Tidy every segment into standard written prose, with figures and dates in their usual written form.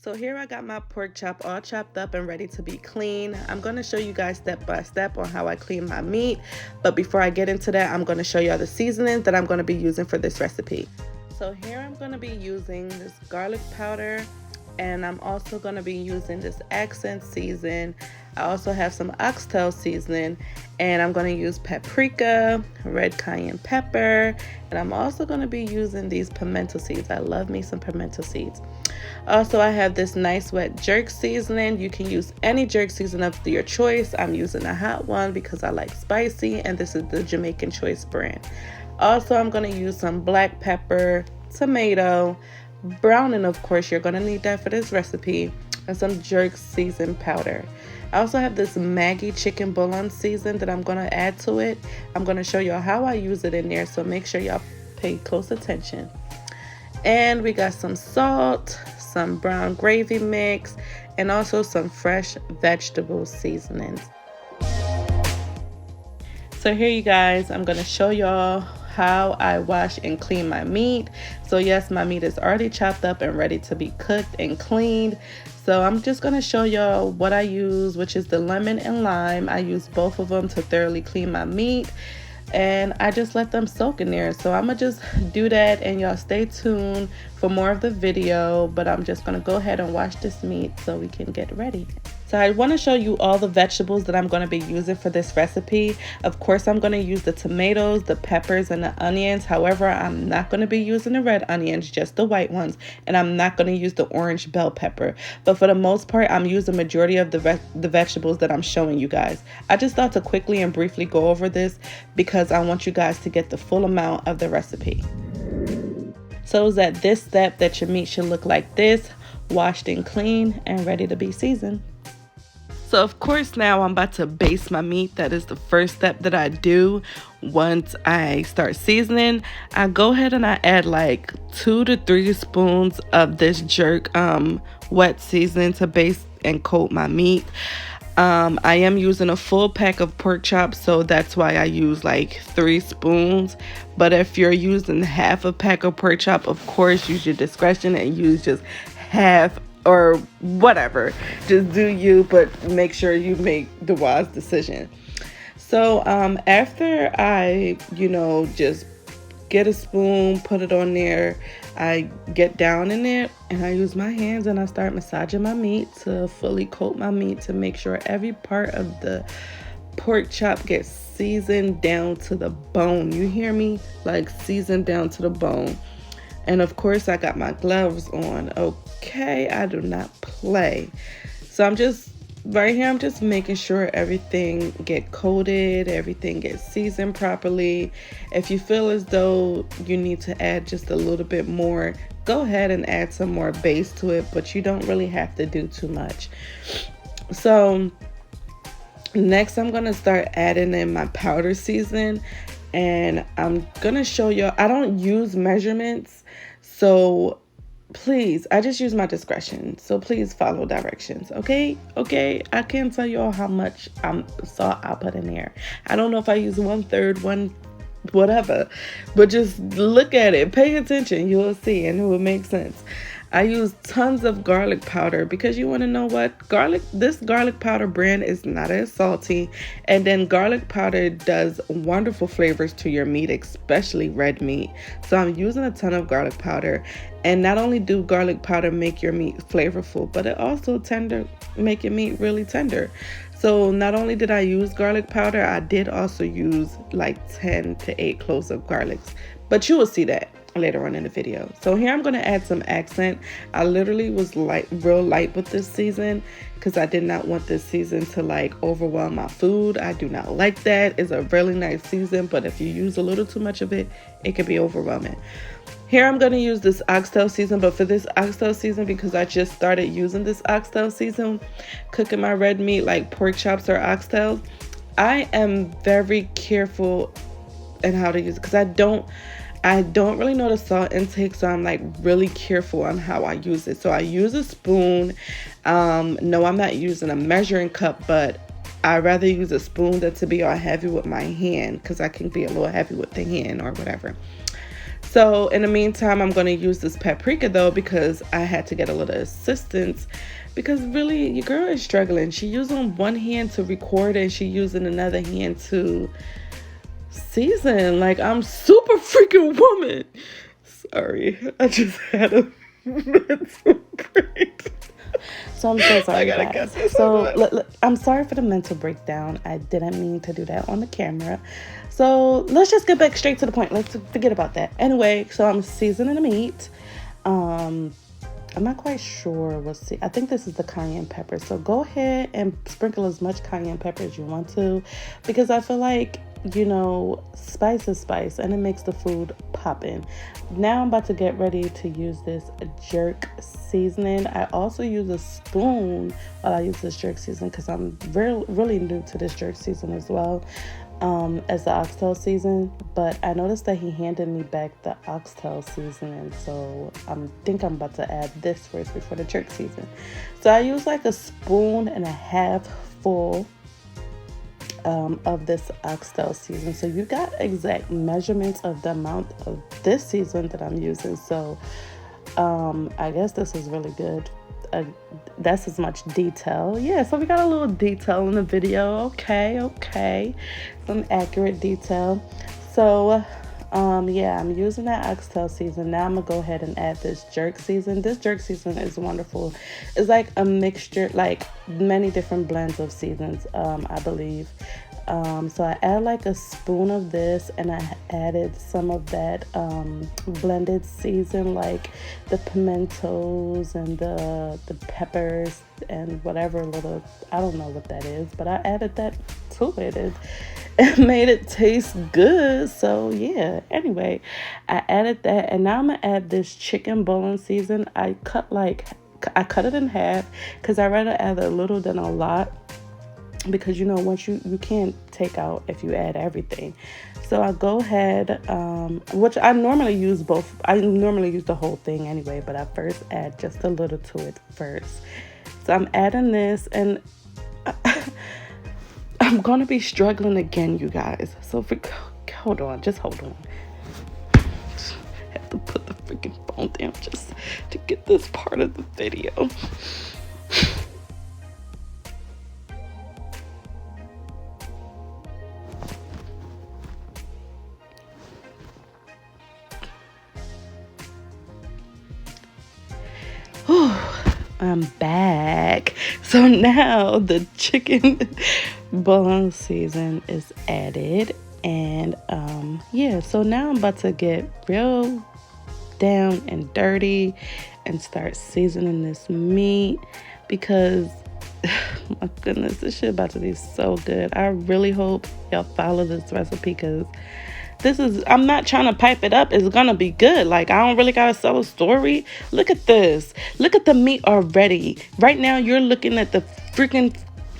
So here I got my pork chop all chopped up and ready to be clean. I'm going to show you guys step by step on how I clean my meat. But before I get into that, I'm going to show y'all the seasonings that I'm going to be using for this recipe. So here I'm going to be using this garlic powder, and I'm also going to be using this accent season. I also have some oxtail seasoning, and I'm going to use paprika, red cayenne pepper, and I'm also going to be using these pimento seeds. I love me some pimento seeds. Also, I have this nice wet jerk seasoning. You can use any jerk seasoning of your choice. I'm using a hot one because I like spicy, and this is the Jamaican Choice brand. Also, I'm going to use some black pepper, tomato, browning, of course, you're going to need that for this recipe, and some jerk season powder. I also have this Maggi chicken bouillon season that I'm going to add to it. I'm going to show y'all how I use it in there, so make sure y'all pay close attention. And we got some salt, some brown gravy mix, and also some fresh vegetable seasonings. So here you guys, I'm going to show y'all how I wash and clean my meat. So yes, my meat is already chopped up and ready to be cooked and cleaned. So I'm just going to show y'all what I use, which is the lemon and lime. I use both of them to thoroughly clean my meat, and I just let them soak in there. So I'm gonna just do that, and y'all stay tuned for more of the video, but I'm just gonna go ahead and wash this meat so we can get ready. So I want to show you all the vegetables that I'm going to be using for this recipe. Of course, I'm going to use the tomatoes, the peppers, and the onions. However, I'm not going to be using the red onions, just the white ones. And I'm not going to use the orange bell pepper. But for the most part, I'm using the majority of the vegetables that I'm showing you guys. I just thought to quickly and briefly go over this because I want you guys to get the full amount of the recipe. So it's at this step that your meat should look like this, washed and clean and ready to be seasoned. So of course now I'm about to baste my meat. That is the first step that I do. Once I start seasoning, I go ahead and I add like 2 to 3 spoons of this jerk wet seasoning to baste and coat my meat. I am using a full pack of pork chops, so that's why I use like 3 spoons. But if you're using half a pack of pork chop, of course use your discretion and use just half or whatever. Just do you, but make sure you make the wise decision. So after I just get a spoon, put it on there, I get down in it and I use my hands and I start massaging my meat to fully coat my meat to make sure every part of the pork chop gets seasoned down to the bone. You hear me? Like seasoned down to the bone. And of course I got my gloves on. Okay, I do not play. So I'm just right here, I'm just making sure everything get coated, everything gets seasoned properly. If you feel as though you need to add just a little bit more, go ahead and add some more base to it, but you don't really have to do too much. So next I'm gonna start adding in my powder seasoning, and I'm gonna show y'all, I don't use measurements, so please, I just use my discretion. So please follow directions, okay? Okay, I can't tell y'all how much salt I put in there. I don't know if I use 1/3, one whatever, but just look at it, pay attention, you'll see, and it will make sense. I use tons of garlic powder because you want to know what? This garlic powder brand is not as salty. And then garlic powder does wonderful flavors to your meat, especially red meat. So I'm using a ton of garlic powder. And not only do garlic powder make your meat flavorful, but it also make your meat really tender. So not only did I use garlic powder, I did also use like 10 to 8 cloves of garlics. But you will see that later on in the video. So here I'm going to add some accent. I literally was real light with this season because I did not want this season to like overwhelm my food. I do not like that. It's a really nice season, but if you use a little too much of it, it can be overwhelming. Here I'm going to use this oxtail season, but for this oxtail season, because I just started using this oxtail season, cooking my red meat like pork chops or oxtails, I am very careful in how to use it because I don't really know the salt intake, so I'm like really careful on how I use it. So I use a spoon. No, I'm not using a measuring cup, but I'd rather use a spoon than to be all heavy with my hand because I can be a little heavy with the hand or whatever. So in the meantime, I'm going to use this paprika though, because I had to get a little assistance, because really your girl is struggling. She using one hand to record and she using another hand to season. Like, I'm super freaking woman. Sorry, I just had a mental break. So I'm so sorry, guys. So I'm sorry for the mental breakdown. I didn't mean to do that on the camera. So let's just get back straight to the point. Let's forget about that. Anyway, so I'm seasoning the meat. I'm not quite sure I think this is the cayenne pepper. So go ahead and sprinkle as much cayenne pepper as you want to, because I feel like, you know, spice is spice and it makes the food poppin'. Now I'm about to get ready to use this jerk seasoning. I also use a spoon while I use this jerk seasoning, because I'm really new to this jerk season as well, as the oxtail season. But I noticed that he handed me back the oxtail seasoning, so I think I'm about to add this first before the jerk season. So I use like a spoon and a half full of this oxtail season. So you got exact measurements of the amount of this season that I'm using. So I guess this is really good. That's as much detail. Yeah, so we got a little detail in the video. Okay, some accurate detail. So yeah, I'm using that oxtail season. Now I'm gonna go ahead and add this jerk season. This jerk season is wonderful. It's like a mixture, like many different blends of seasons, I believe. So I add like a spoon of this, and I added some of that blended season, like the pimentos and the peppers and whatever little, I don't know what that is, but I added that to it. It made it taste good. So yeah, anyway, I added that, and now I'm gonna add this chicken bouillon season. I cut it in half, because I rather add a little than a lot, because you know, once you can't take out if you add everything. So I go ahead, which I normally use both. I normally use the whole thing anyway, but I first add just a little to it first. So I'm adding this, and I'm gonna be struggling again, you guys. So hold on. I have to put the freaking phone down just to get this part of the video. I'm back. So now the chicken bouillon season is added, and yeah, so now I'm about to get real down and dirty and start seasoning this meat, because my goodness, this shit about to be so good. I really hope y'all follow this recipe, because I'm not trying to pipe it up. It's gonna be good. Like, I don't really gotta sell a story. Look at this. Look at the meat already. Right now, you're looking at the freaking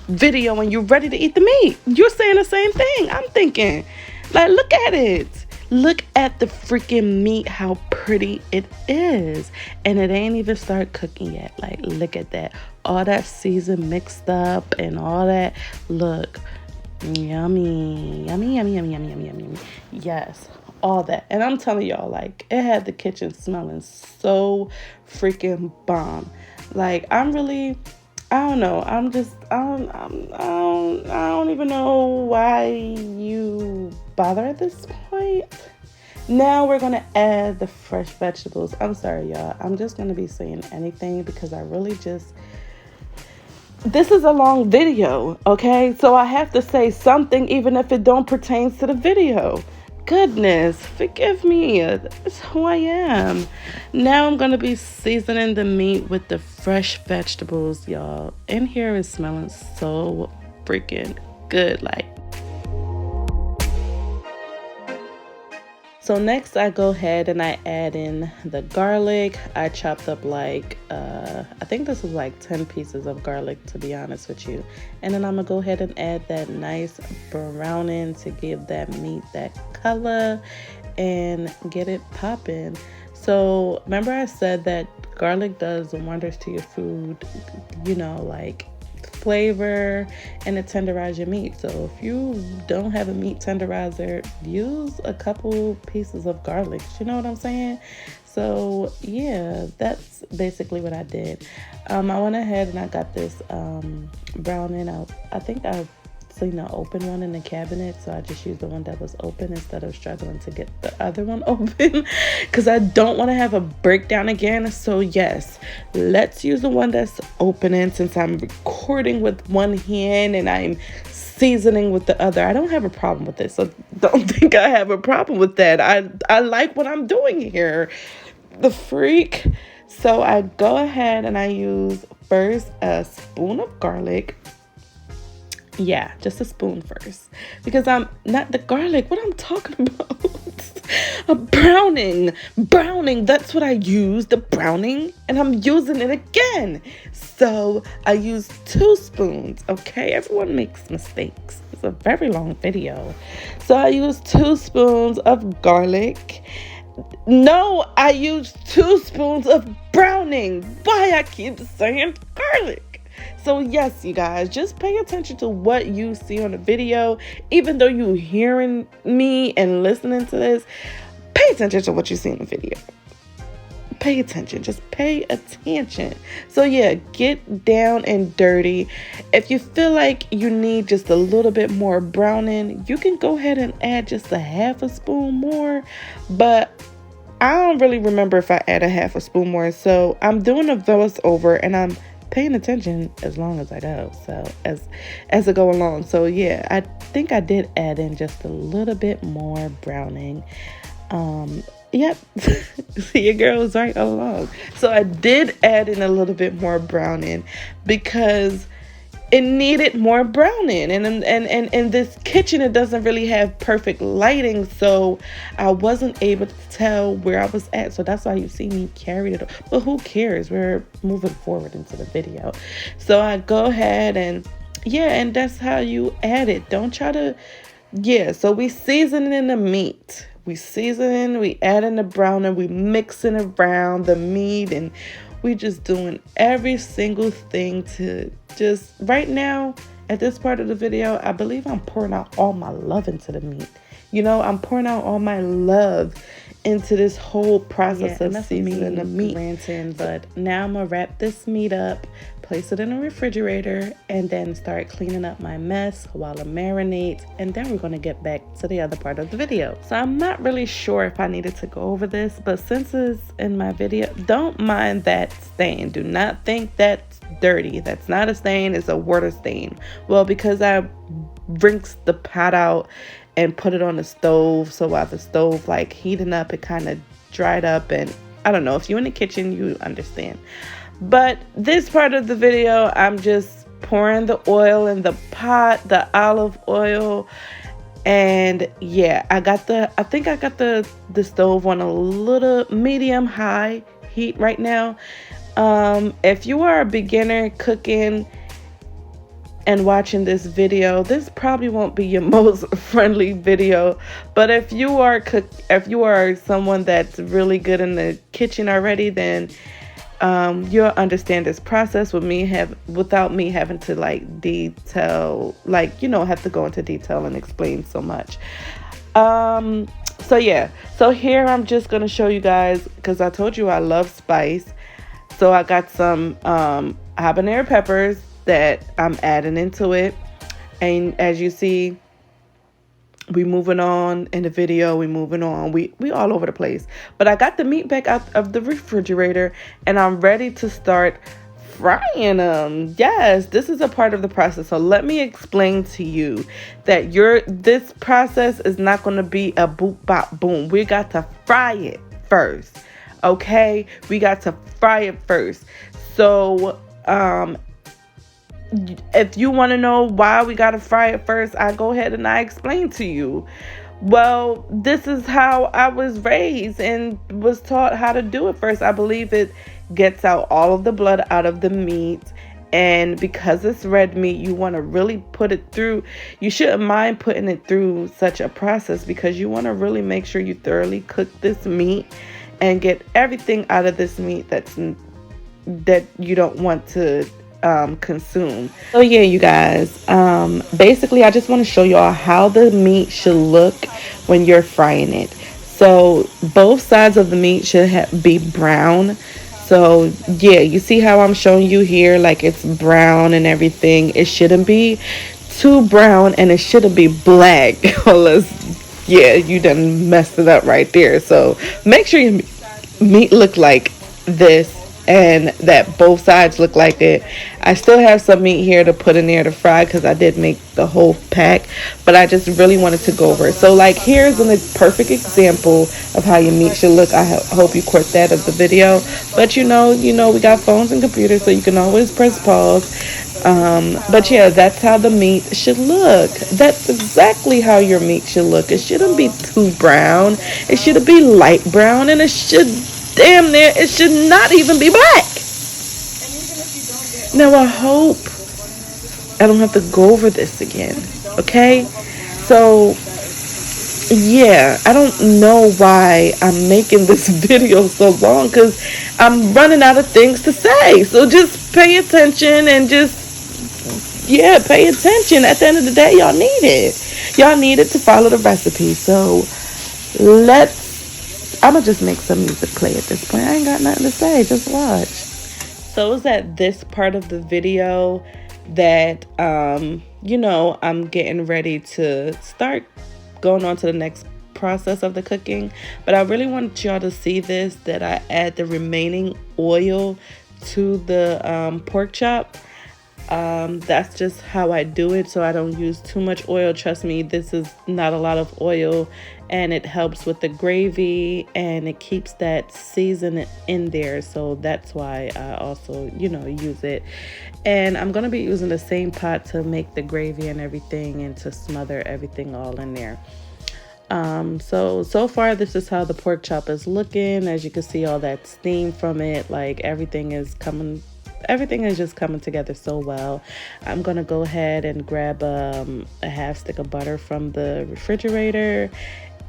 video and you're ready to eat the meat. You're saying the same thing I'm thinking. Like, look at it. Look at the freaking meat, how pretty it is. And it ain't even started cooking yet. Like, look at that. All that season mixed up and all that. Look. Yummy. Yes, all that. And I'm telling y'all, like, it had the kitchen smelling so freaking bomb. Like, I don't know. I don't even know why you bother at this point. Now we're gonna add the fresh vegetables. I'm sorry, y'all. I'm just gonna be saying anything, because I really this is a long video, okay? So I have to say something, even if it don't pertain to the video. Goodness, forgive me. That's who I am. Now I'm going to be seasoning the meat with the fresh vegetables, y'all. In here is smelling so freaking good. Like, so next I go ahead and I add in the garlic. I chopped up like, I think this is like 10 pieces of garlic, to be honest with you. And then I'm gonna go ahead and add that nice browning to give that meat that color and get it popping. So remember I said that garlic does wonders to your food, you know, like flavor and to tenderize your meat. So if you don't have a meat tenderizer, use a couple pieces of garlic. You know what I'm saying? So yeah, that's basically what I did. I went ahead and I got this browning out. I think I've seen an open one in the cabinet, so I just used the one that was open instead of struggling to get the other one open because I don't want to have a breakdown again. So yes, let's use the one that's opening since I'm recording with one hand and I'm seasoning with the other. I don't have a problem with this, so don't think I have a problem with that. I like what I'm doing here, the freak. So I go ahead and I use first a spoon of garlic. Yeah, just a spoon first, because I'm not the garlic. What I'm talking about? A browning, that's what I used, the browning, and I'm using it again. So I use 2 spoons. Okay, everyone makes mistakes. It's a very long video. So I use 2 spoons of garlic. No, I use 2 spoons of browning. Why I keep saying garlic? So yes, you guys, just pay attention to what you see on the video. Even though you're hearing me and listening to this, pay attention to what you see in the video. Pay attention. Just pay attention. So yeah, get down and dirty. If you feel like you need just a little bit more browning, you can go ahead and add just a half a spoon more. But I don't really remember if I add a half a spoon more. So I'm doing a voiceover and I'm paying attention as long as I go, so as I go along. So yeah, I think I did add in just a little bit more browning. Yep. See, your girl was right all along. So I did add in a little bit more browning because it needed more browning, and in this kitchen it doesn't really have perfect lighting, so I wasn't able to tell where I was at. So that's why you see me carry it, but who cares, we're moving forward into the video. So I go ahead and yeah, and that's how you add it. Don't try to, yeah. So we season in the meat, we add in the browning, we mixing around the meat, and we just doing every single thing to just, right now, at this part of the video, I believe I'm pouring out all my love into the meat. You know, I'm pouring out all my love into this whole process of seasoning the meat. Ranting, but now I'm gonna wrap this meat up, place it in the refrigerator, and then start cleaning up my mess while I marinate, and then we're gonna get back to the other part of the video. So I'm not really sure if I needed to go over this, but since it's in my video, don't mind that stain. Do not think that's dirty. That's not a stain, it's a water stain. Well, because I rinsed the pot out and put it on the stove, so while the stove like heating up, it kind of dried up, and I don't know, if you're in the kitchen you understand. But this part of the video, I'm just pouring the oil in the pot, the olive oil, and yeah, I think I got the stove on a little medium high heat right now. If you are a beginner cooking and watching this video, this probably won't be your most friendly video, but if you are someone that's really good in the kitchen already, then you'll understand this process without me having to like detail, like, you know, have to go into detail and explain so much. So yeah, so here I'm just gonna show you guys, because I told you I love spice. So I got some habanero peppers that I'm adding into it, and as you see, we moving on in the video, we all over the place. But I got the meat back out of the refrigerator and I'm ready to start frying them. Yes, this is a part of the process. So let me explain to you that this process is not going to be a boop bop boom. We got to fry it first. Okay, we got to fry it first. So if you want to know why we got to fry it first, I go ahead and I explain to you. Well, this is how I was raised and was taught how to do it first. I believe it gets out all of the blood out of the meat, and because it's red meat, you want to really put it through. You shouldn't mind putting it through such a process, because you want to really make sure you thoroughly cook this meat and get everything out of this meat that you don't want to consume. So yeah, you guys, basically I just want to show y'all how the meat should look when you're frying it. So both sides of the meat should be brown. So yeah, you see how I'm showing you here, like it's brown and everything. It shouldn't be too brown and it shouldn't be black. Unless, yeah, you done messed it up right there. So make sure your meat look like this and that both sides look like it. I still have some meat here to put in there to fry because I did make the whole pack, but I just really wanted to go over it. So like here's a perfect example of how your meat should look. I hope you caught that of the video, but we got phones and computers, so you can always press pause. But yeah, that's how the meat should look. That's exactly how your meat should look. It shouldn't be too brown. It should be light brown, and it should damn near, it should not even be black. Now I hope I don't have to go over this again. Okay? So yeah, I don't know why I'm making this video so long because I'm running out of things to say. So just pay attention and pay attention. At the end of the day, y'all need it. Y'all need it to follow the recipe. So I'm going to just make some music play at this point. I ain't got nothing to say. Just watch. So it's at this part of the video that, I'm getting ready to start going on to the next process of the cooking. But I really want y'all to see this, that I add the remaining oil to the pork chop. That's just how I do it, so I don't use too much oil. Trust me, this is not a lot of oil, and it helps with the gravy and it keeps that season in there. So that's why I also use it. And I'm gonna be using the same pot to make the gravy and everything and to smother everything all in there. So far this is how the pork chop is looking. As you can see, all that steam from it, like everything is just coming together so well. I'm gonna go ahead and grab a half stick of butter from the refrigerator,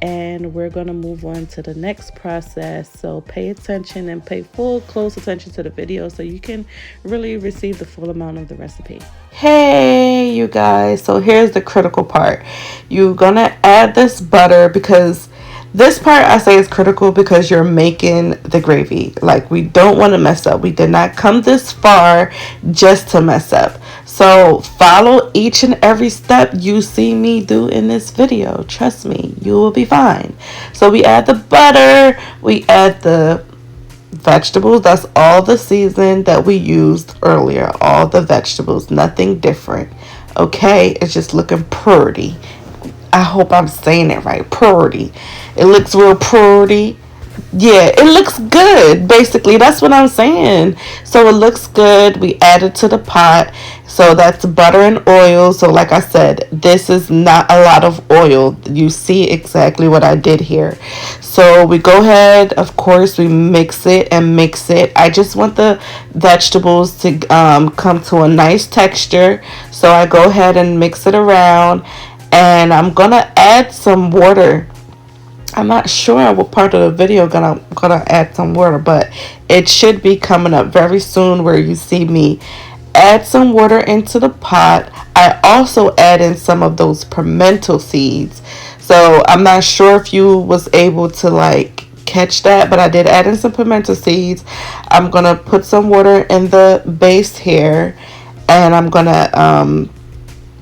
and we're gonna move on to the next process. So pay attention and pay close attention to the video so you can really receive the full amount of the recipe. Hey you guys, so here's the critical part. You're gonna add this butter, because this part I say is critical because you're making the gravy. Like, we don't want to mess up. We did not come this far just to mess up. So follow each and every step you see me do in this video. Trust me, you will be fine. So we add the butter, we add the vegetables. That's all the season that we used earlier. All the vegetables, nothing different. Okay, it's just looking pretty. I hope I'm saying it right. Pretty. It looks real pretty. Yeah, it looks good. Basically, that's what I'm saying. So it looks good. We add it to the pot. So that's butter and oil. So like I said, this is not a lot of oil. You see exactly what I did here. So we go ahead, of course, we mix it and mix it. I just want the vegetables to come to a nice texture. So I go ahead and mix it around. And I'm gonna add some water. I'm not sure what part of the video gonna add some water, but it should be coming up very soon where you see me add some water into the pot. I also add in some of those pimento seeds. So I'm not sure if you was able to like catch that, but I did add in some pimento seeds. I'm gonna put some water in the base here, and I'm gonna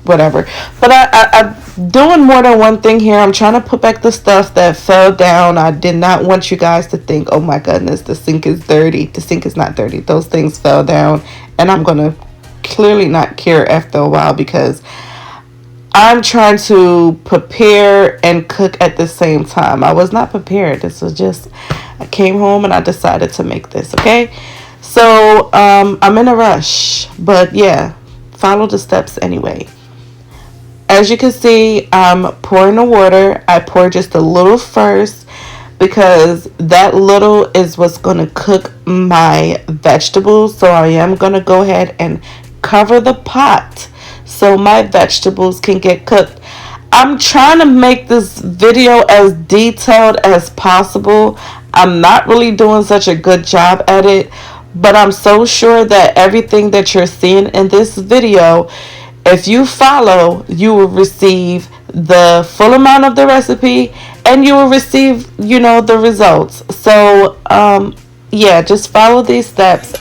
whatever. But I'm doing more than one thing here. I'm trying to put back the stuff that fell down. I did not want you guys to think, oh my goodness, the sink is dirty. The sink is not dirty. Those things fell down, and I'm gonna clearly not care after a while because I'm trying to prepare and cook at the same time. I was not prepared. This was just, I came home and I decided to make this. Okay, so I'm in a rush, but yeah, follow the steps anyway. As you can see, I'm pouring the water. I pour just a little first because that little is what's going to cook my vegetables. So I am going to go ahead and cover the pot so my vegetables can get cooked. I'm trying to make this video as detailed as possible. I'm not really doing such a good job at it, but I'm so sure that everything that you're seeing in this video, if you follow, you will receive the full amount of the recipe and you will receive, the results. So, yeah, just follow these steps.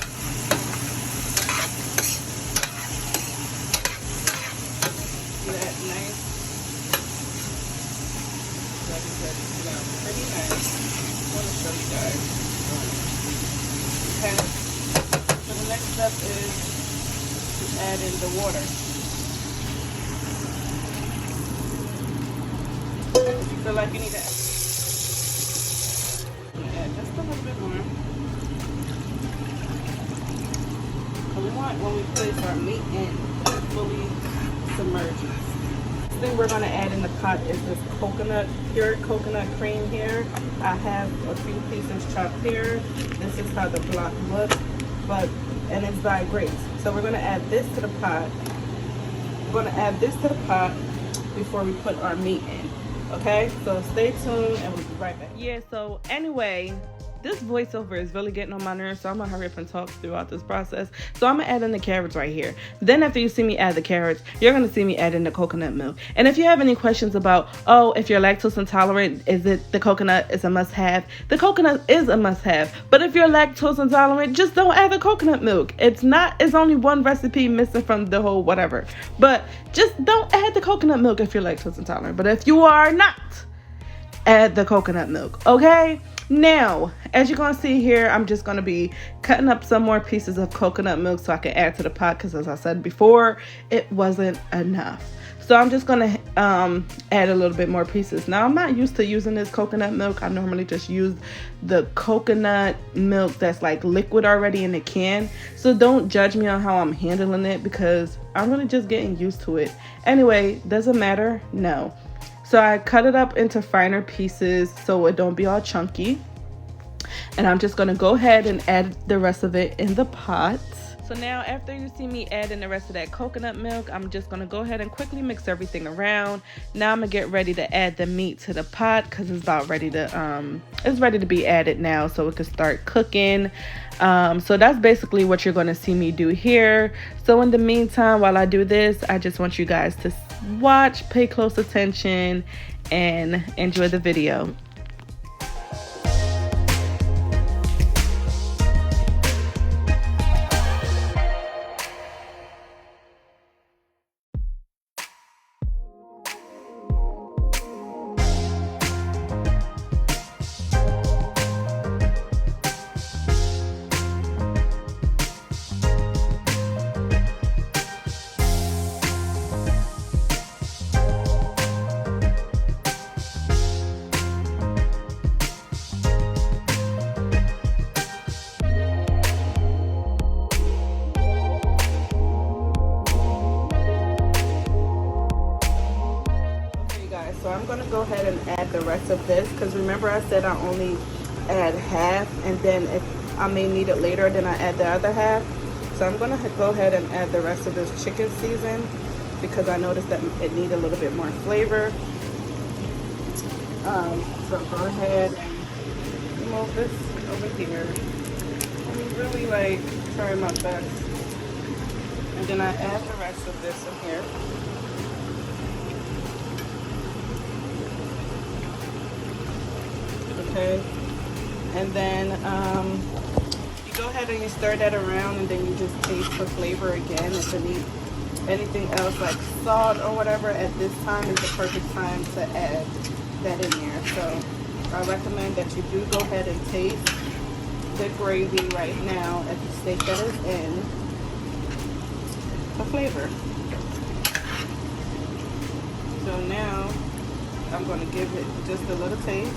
Step is to add in the water. If you feel like you need to add just a little bit more. And we want, when we place our meat in, fully submerged. Next thing we're going to add in the pot is this pure coconut cream here. I have a few pieces chopped here. This is how the block looks, and it's by Grace. So we're going to add this to the pot. We're going to add this to the pot before we put our meat in. Okay, so stay tuned and we'll be right back. Yeah, so anyway, this voiceover is really getting on my nerves, so I'm gonna hurry up and talk throughout this process. So I'm gonna add in the carrots right here. Then after you see me add the carrots, you're gonna see me add in the coconut milk. And if you have any questions about, if you're lactose intolerant, is it the coconut is a must-have? The coconut is a must-have. But if you're lactose intolerant, just don't add the coconut milk. It's only one recipe missing from the whole whatever. But just don't add the coconut milk if you're lactose intolerant. But if you are not, add the coconut milk, okay? Now, as you're going to see here, I'm just going to be cutting up some more pieces of coconut milk so I can add to the pot because, as I said before, it wasn't enough. So I'm just going to add a little bit more pieces. Now, I'm not used to using this coconut milk. I normally just use the coconut milk that's like liquid already in the can. So don't judge me on how I'm handling it because I'm really just getting used to it. Anyway, doesn't matter? No. So I cut it up into finer pieces so it don't be all chunky. And I'm just going to go ahead and add the rest of it in the pot. So now after you see me add in the rest of that coconut milk, I'm just going to go ahead and quickly mix everything around. Now I'm going to get ready to add the meat to the pot because it's about ready to it's ready to be added now so it can start cooking. So that's basically what you're going to see me do here. So in the meantime, while I do this, I just want you guys to watch, pay close attention, and enjoy the video. So I'm going to go ahead and add the rest of this because remember I said I only add half, and then if I may need it later, then I add the other half. So I'm going to go ahead and add the rest of this chicken season because I noticed that it needs a little bit more flavor. So go ahead and move this over here. I'm really trying my best. And then I add the rest of this in here. Okay, and then you go ahead and you stir that around, and then you just taste for flavor again. If you need anything else like salt or whatever, at this time is the perfect time to add that in there. So I recommend that you do go ahead and taste the gravy right now at the state that is in the flavor. So now I'm going to give it just a little taste.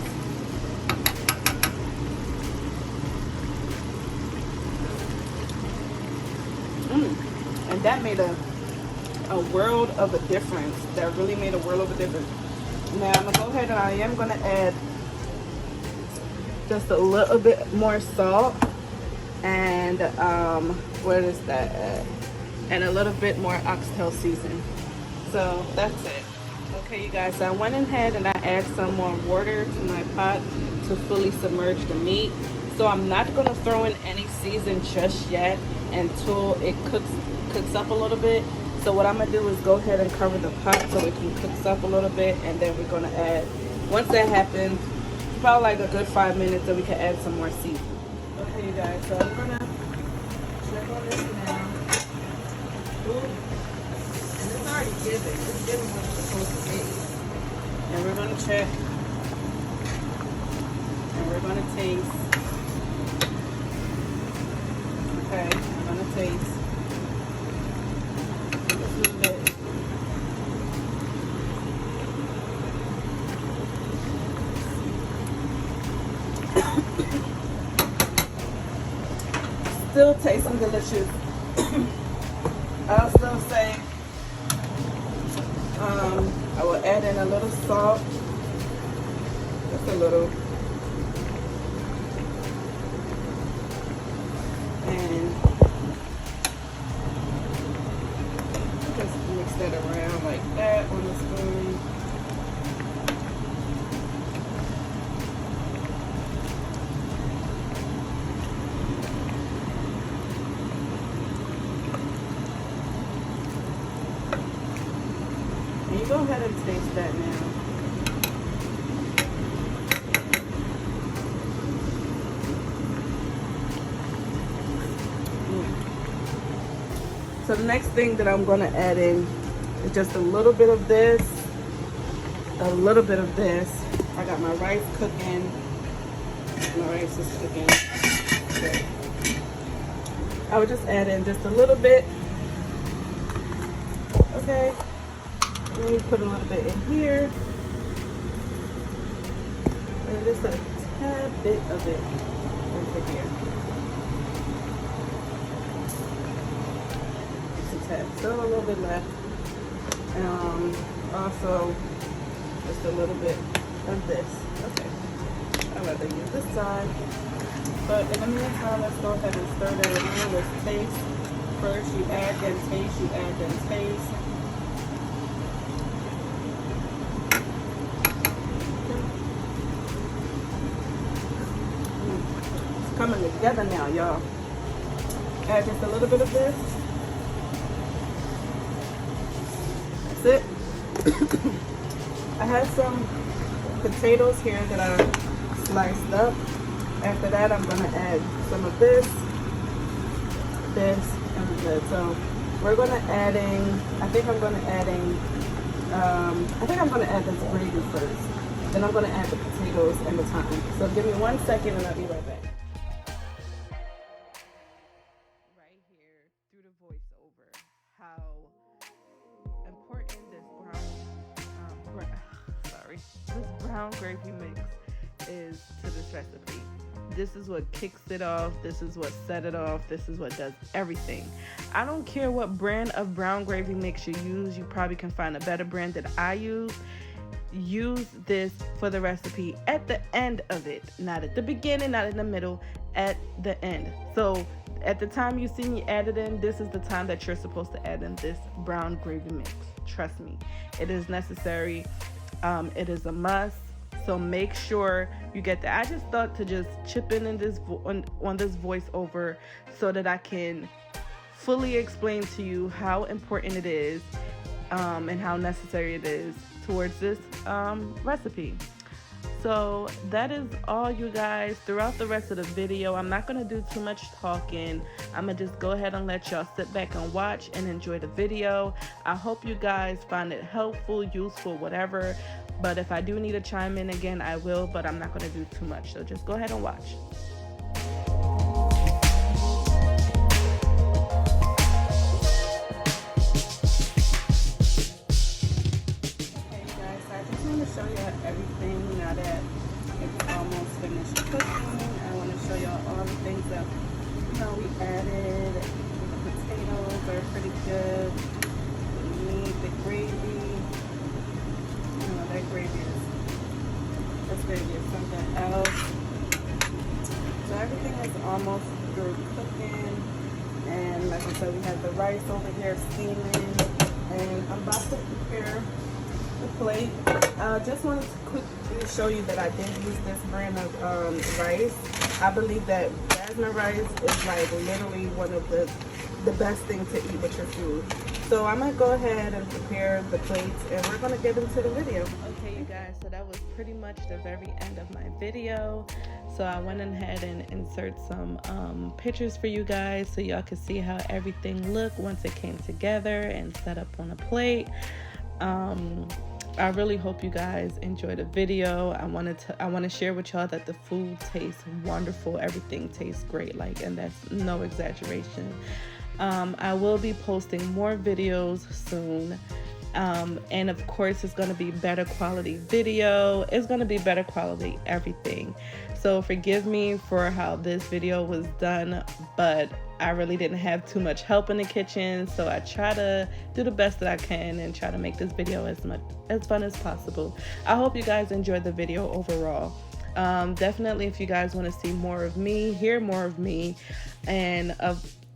And that made a world of a difference. That really made a world of a difference. Now I'm going to go ahead and I am going to add just a little bit more salt. And what is that at? And a little bit more oxtail season. So that's it. Okay, you guys, so I went ahead and I added some more water to my pot to fully submerge the meat. So I'm not gonna throw in any season just yet until it cooks up a little bit. So what I'm gonna do is go ahead and cover the pot so it can cook up a little bit, and then we're gonna add, once that happens, probably like a good 5 minutes, then we can add some more seasoning. Okay, you guys, so I'm gonna check on this now. Ooh. And it's already given. It's given what it's supposed to be. And we're gonna check. And we're gonna taste. Okay, I'm gonna taste. Just a little bit. Still tasting delicious. I'll still say I will add in a little salt, just a little, and just mix that around like that on the spoon. And you go ahead and taste that now. So the next thing that I'm going to add in is just a little bit of this, a little bit of this. I got my rice cooking. My rice is cooking. Okay. I would just add in just a little bit. Okay. Let me put a little bit in here. And just a tad bit of it over here. Still a little bit left. Also, just a little bit of this. Okay. I'd rather use this side. But in the meantime, let's go ahead and stir that around. Let's taste. First, you add, then taste. You add, then taste. It's coming together now, y'all. Add just a little bit of this. It. I had some potatoes here that I sliced up. After that, I'm going to add some of this, and this. So we're going to add in, I think I'm going to add this gravy first. Then I'm going to add the potatoes and the thyme. So give me 1 second and I'll be right back. Right here, through the voiceover, how important this brown gravy mix is to this recipe. This is what kicks it off. This is what set it off. This is what does everything. I don't care what brand of brown gravy mix you use. You probably can find a better brand that I use. Use this for the recipe at the end of it, not at the beginning, not in the middle, at the end. So at the time you see me add it in, this is the time that you're supposed to add in this brown gravy mix. Trust me, it is necessary. It is a must. So make sure you get that. I just thought to just chip in this on this voiceover so that I can fully explain to you how important it is and how necessary it is towards this recipe. So that is all, you guys. Throughout the rest of the video, I'm not going to do too much talking. I'm going to just go ahead and let y'all sit back and watch and enjoy the video. I hope you guys find it helpful, useful, whatever. But if I do need to chime in again, I will, but I'm not going to do too much. So just go ahead and watch. Show you everything now that it's almost finished cooking. I want to show y'all all the things that we added. The potatoes are pretty good. The meat, the gravy. That gravy is something else. So everything is almost through cooking. And like I said, we have the rice over here steaming. And I'm about to prepare the plate. Just wanted to quickly show you that I did use this brand of rice. I believe that jasmine rice is like literally one of the best things to eat with your food. So I'm gonna go ahead and prepare the plates and we're gonna get into the video. Okay, you guys, so that was pretty much the very end of my video. So I went ahead and insert some pictures for you guys so y'all can see how everything looked once it came together and set up on a plate. I really hope you guys enjoyed the video. I want to share with y'all that the food tastes wonderful. Everything tastes great, like, and that's no exaggeration. I will be posting more videos soon. And of course it's going to be better quality video. It's going to be better quality everything. So forgive me for how this video was done, but I really didn't have too much help in the kitchen, so I try to do the best that I can and try to make this video as fun as possible. I hope you guys enjoyed the video overall. Definitely, if you guys want to see more of me, hear more of me, and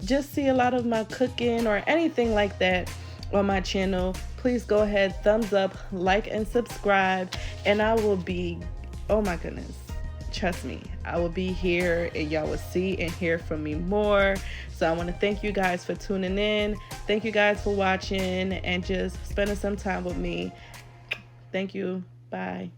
just see a lot of my cooking or anything like that on my channel, please go ahead, thumbs up, like, and subscribe, and I will be, oh my goodness, trust me, I will be here and y'all will see and hear from me more. So I want to thank you guys for tuning in. Thank you guys for watching and just spending some time with me. Thank you. Bye.